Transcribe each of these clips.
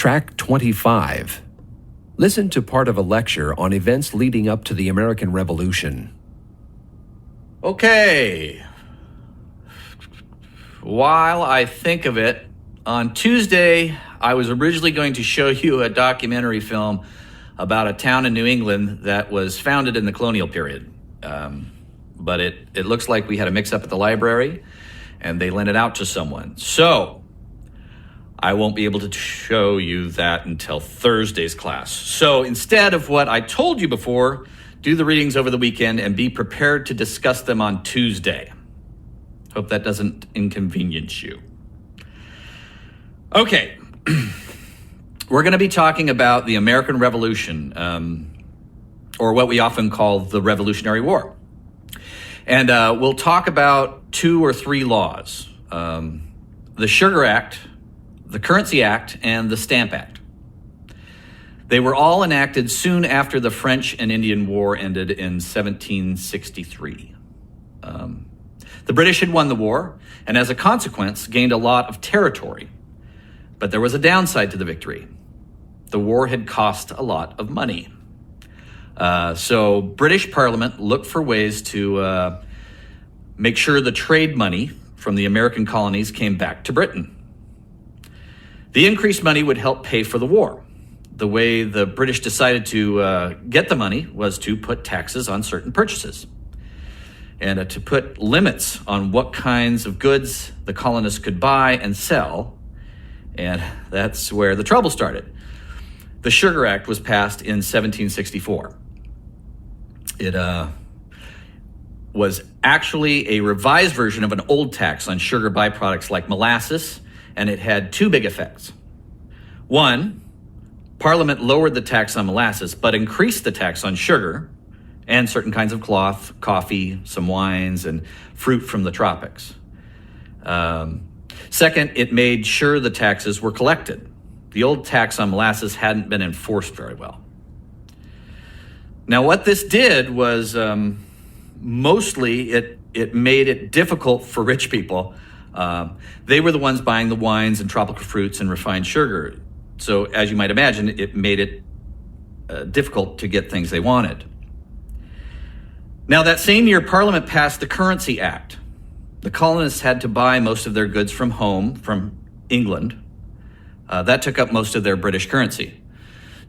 Track 25. Listen to part of a lecture on events leading up to the American Revolution. Okay. While I think of it, on Tuesday, I was originally going to show you a documentary film about a town in New England that was founded in the colonial period. But it looks like we had a mix-up at the library, and they lent it out to someone. So I won't be able to show you that until Thursday's class. So instead of what I told you before, do the readings over the weekend and be prepared to discuss them on Tuesday. Hope that doesn't inconvenience you. Okay. We're going to be talking about the American Revolution, or what we often call the Revolutionary War. And we'll talk about 2 or 3 laws, the Sugar Act, the Currency Act, and the Stamp Act. They were all enacted soon after the French and Indian War ended in 1763. The British had won the war, and as a consequence, gained a lot of territory. But there was a downside to the victory. The war had cost a lot of money. So British Parliament looked for ways to make sure the trade money from the American colonies came back to Britain. The increased money would help pay for the war. The way the British decided to get the money was to put taxes on certain purchases and to put limits on what kinds of goods the colonists could buy and sell. And that's where the trouble started. The Sugar Act was passed in 1764. It was actually a revised version of an old tax on sugar byproducts like molasses, and it had 2 big effects. One, Parliament lowered the tax on molasses, but increased the tax on sugar and certain kinds of cloth, coffee, some wines, and fruit from the tropics. Second, it made sure the taxes were collected. The old tax on molasses hadn't been enforced very well. Now, what this did was mostly it made it difficult for rich people. They were the ones buying the wines and tropical fruits and refined sugar. So, as you might imagine, it made it difficult to get things they wanted. Now, that same year, Parliament passed the Currency Act. The colonists had to buy most of their goods from home, from England. That took up most of their British currency.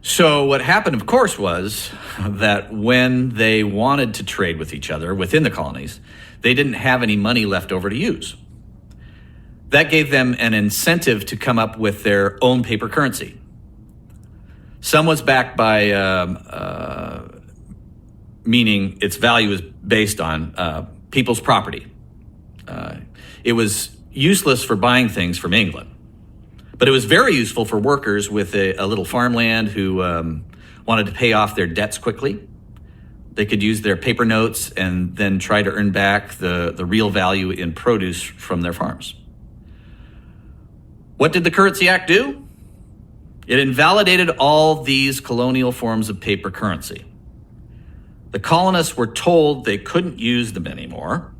So what happened, of course, was that when they wanted to trade with each other within the colonies, they didn't have any money left over to use. That gave them an incentive to come up with their own paper currency. Some was backed by, meaning its value is based on people's property. It was useless for buying things from England. But it was very useful for workers with a little farmland who wanted to pay off their debts quickly. They could use their paper notes and then try to earn back the real value in produce from their farms. What did the Currency Act do? It invalidated all these colonial forms of paper currency. The colonists were told they couldn't use them anymore.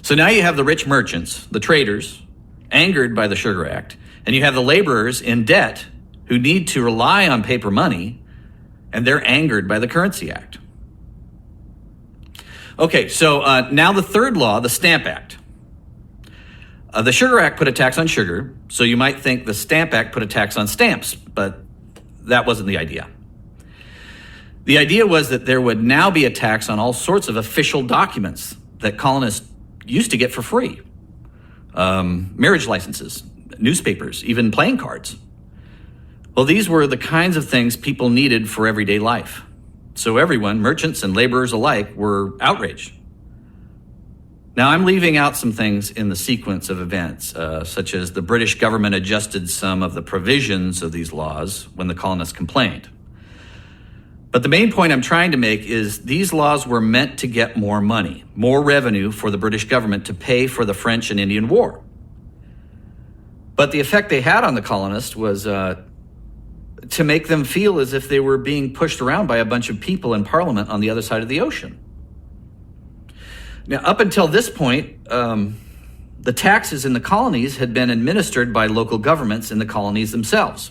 So now you have the rich merchants, the traders, angered by the Sugar Act, and you have the laborers in debt who need to rely on paper money, and they're angered by the Currency Act. Okay, so now the third law, the Stamp Act. The Sugar Act put a tax on sugar, so you might think the Stamp Act put a tax on stamps, but that wasn't the idea. The idea was that there would now be a tax on all sorts of official documents that colonists used to get for free. Marriage licenses, newspapers, even playing cards. Well, these were the kinds of things people needed for everyday life. So everyone, merchants and laborers alike, were outraged. Now, I'm leaving out some things in the sequence of events, such as the British government adjusted some of the provisions of these laws when the colonists complained. But the main point I'm trying to make is these laws were meant to get more money, more revenue for the British government to pay for the French and Indian War. But the effect they had on the colonists was to make them feel as if they were being pushed around by a bunch of people in Parliament on the other side of the ocean. Now, up until this point, the taxes in the colonies had been administered by local governments in the colonies themselves.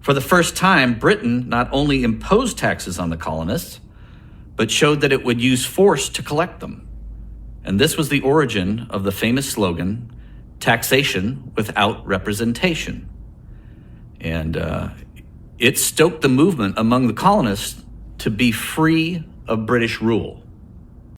For the first time, Britain not only imposed taxes on the colonists, but showed that it would use force to collect them. And this was the origin of the famous slogan, taxation without representation. And it stoked the movement among the colonists to be free of British rule.